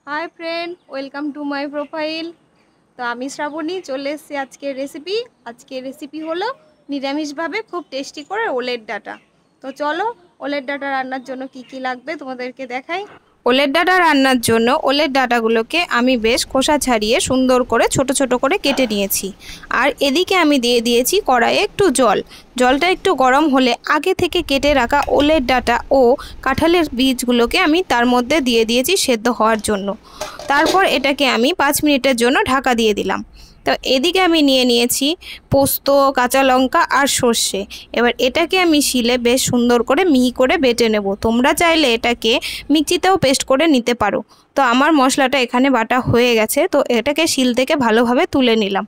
Hi friend welcome to my profile. तो आमी श्रावणी चले एसेছি আজকের রেসিপি হলো নিরামিষভাবে খুব টেস্টি করে ওলের ডাটা। তো চলো ওলের ডাটা রান্নার জন্য কি কি লাগবে তোমাদেরকে দেখাই। ওলের ডাটা রান্নার জন্য ওলের ডাটাগুলোকে আমি বেশ খোসা ছাড়িয়ে সুন্দর করে ছোট ছোট করে কেটে নিয়েছি। আর এদিকে আমি দিয়ে দিয়েছি কড়াইয়ে একটু জল। জলটা একটু গরম হলে আগে থেকে কেটে রাখা ওলের ডাটা ও কাঁঠালের বীজগুলোকে আমি তার মধ্যে দিয়ে দিয়েছি সেদ্ধ হওয়ার জন্য। তারপর এটাকে আমি 5 মিনিটের জন্য ঢাকা দিয়ে দিলাম। তো এদিকে আমি নিয়ে নিয়েছি পোস্ত, কাঁচা লঙ্কা আর সর্ষে। এবার এটাকে আমি শিলে বেশ সুন্দর করে মিহি করে বেটে নেব। তোমরা চাইলে এটাকে মিক্সিতেও পেস্ট করে নিতে পারো। তো আমার মশলাটা এখানে বাটা হয়ে গেছে, তো এটাকে শিল থেকে ভালোভাবে তুলে নিলাম।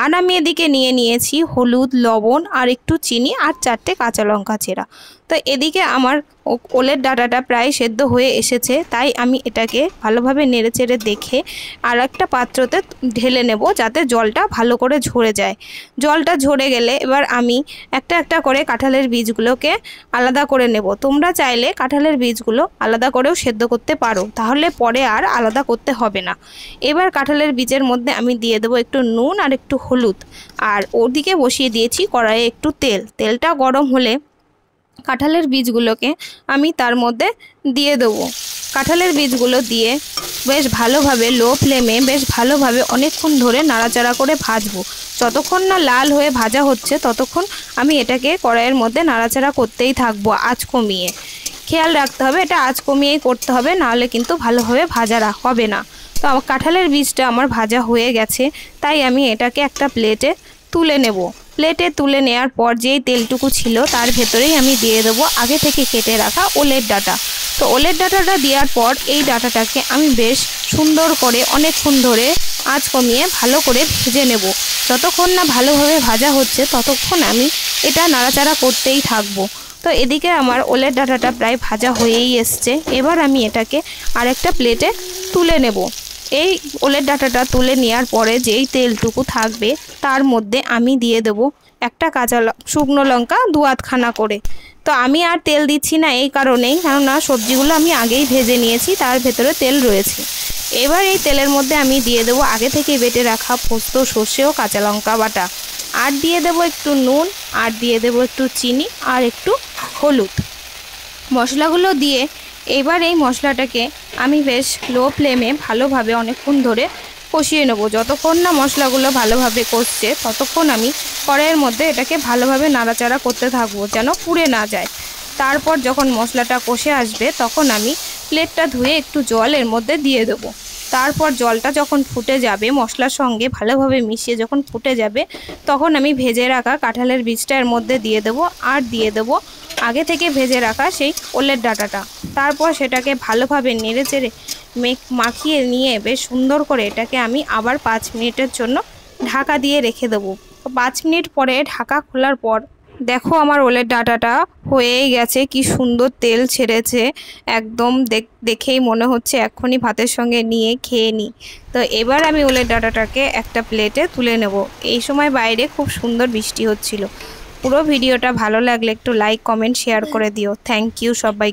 আর আমি এদিকে নিয়ে নিয়েছি হলুদ, লবণ আর একটু চিনি আর 4টে কাঁচা লঙ্কা চেরা। তো এদিকে আমার ওলের ডাটাটা প্রায় সেদ্ধ হয়ে এসেছে, তাই আমি এটাকে ভালোভাবে নেড়েচেড়ে দেখে আর একটা পাত্রতে ঢেলে নেব যাতে জলটা ভালো করে ঝরে যায়। জলটা ঝরে গেলে এবার আমি একটা একটা করে কাঁঠালের বীজগুলোকে আলাদা করে নেব। তোমরা চাইলে কাঁঠালের বীজগুলো আলাদা করেও সেদ্ধ করতে পারো, তাহলে পরে আর আলাদা করতে হবে না। এবার কাঁঠালের বীজের মধ্যে আমি দিয়ে দেবো একটু নুন আর একটু হলুদ। আর ওদিকে বসিয়ে দিয়েছি কড়াইয়ে একটু তেল। তেলটা গরম হলে কাঁঠালের বীজগুলোকে আমি তার মধ্যে দিয়ে দেবো। কাঁঠালের বীজগুলো দিয়ে বেশ ভালোভাবে লো ফ্লেমে বেশ ভালোভাবে অনেকক্ষণ ধরে নাড়াচাড়া করে ভাজবো। যতক্ষণ না লাল হয়ে ভাজা হচ্ছে ততক্ষণ আমি এটাকে কড়াইয়ের মধ্যে নাড়াচাড়া করতেই থাকবো, আঁচ কমিয়ে। খেয়াল রাখতে হবে এটা আঁচ কমিয়েই করতে হবে, নাহলে কিন্তু ভালোভাবে ভাজা হবে না। তো আমার কাঁঠালের বীজটা আমার ভাজা হয়ে গেছে, তাই আমি এটাকে একটা প্লেটে তুলে নেব। প্লেটে তুলে নেওয়ার পর যেই তেলটুকু ছিল তার ভেতরেই আমি দিয়ে দেবো আগে থেকে কেটে রাখা ওলের ডাটা। তো ওলের ডাটাটা দেওয়ার পর এই ডাটাটাকে আমি বেশ সুন্দর করে অনেকক্ষণ ধরে আঁচ কমিয়ে ভালো করে ভেজে নেব। যতক্ষণ না ভালোভাবে ভাজা হচ্ছে ততক্ষণ আমি এটা নাড়াচাড়া করতেই থাকবো। তো এদিকে আমার ওলের ডাটাটা প্রায় ভাজা হয়েই এসছে। এবার আমি এটাকে আরেকটা প্লেটে তুলে নেব। এই ওলের ডাটাটা তুলে নেওয়ার পরে যেই তেলটুকু থাকবে তার মধ্যে আমি দিয়ে দেবো একটা শুকনো লঙ্কা 2 আধখানা করে। তো আমি আর তেল দিচ্ছি না এই কারণেই, কেননা সবজিগুলো আমি আগেই ভেজে নিয়েছি, তার ভেতরে তেল রয়েছে। এবার এই তেলের মধ্যে আমি দিয়ে দেবো আগে থেকে বেটে রাখা পোস্ত, সর্ষে ও কাঁচা লঙ্কা বাটা। আর দিয়ে দেবো একটু নুন, আর দিয়ে দেবো একটু চিনি আর একটু হলুদ। মশলাগুলো দিয়ে এবার এই মশলাটাকে আমি বেশ লো ফ্লেমে ভালোভাবে অনেকক্ষণ ধরে কষিয়ে নেব। যতক্ষণ না মশলাগুলো ভালোভাবে কষছে ততক্ষণ আমি কড়াইয়ের মধ্যে এটাকে ভালোভাবে নাড়াচাড়া করতে থাকবো যেন পুড়ে না যায়। তারপর যখন মশলাটা কষে আসবে তখন আমি প্লেটটা ধুয়ে একটু জল এর মধ্যে দিয়ে দেবো। তারপর জলটা যখন ফুটে যাবে, মশলার সঙ্গে ভালোভাবে মিশিয়ে যখন ফুটে যাবে, তখন আমি ভেজে রাখা কাঁঠালের বীজটা এর মধ্যে দিয়ে দেবো। আর দিয়ে দেবো আগে থেকে ভেজে রাখা সেই ওলের ডাটাটা। তারপর সেটাকে ভালোভাবে নেড়েচেড়ে মাখিয়ে নিয়ে বেশ সুন্দর করে এটাকে আমি আবার 5 মিনিটের জন্য ঢাকা দিয়ে রেখে দেবো। 5 মিনিট পরে ঢাকা খোলার পর দেখো আমার ওলের ডাটাটা হয়েই গেছে, কি সুন্দর তেল ছেড়েছে। একদম দেখেই মনে হচ্ছে এক্ষুনি ভাতের সঙ্গে নিয়ে খেয়ে নিই। তো এবার আমি ওলের ডাটাটাকে একটা প্লেটে তুলে নেব। এই সময় বাইরে খুব সুন্দর বৃষ্টি হচ্ছিল। পুরো ভিডিওটা ভালো লাগলে একটু লাইক, কমেন্ট, শেয়ার করে দিও। থ্যাংক ইউ সবাই।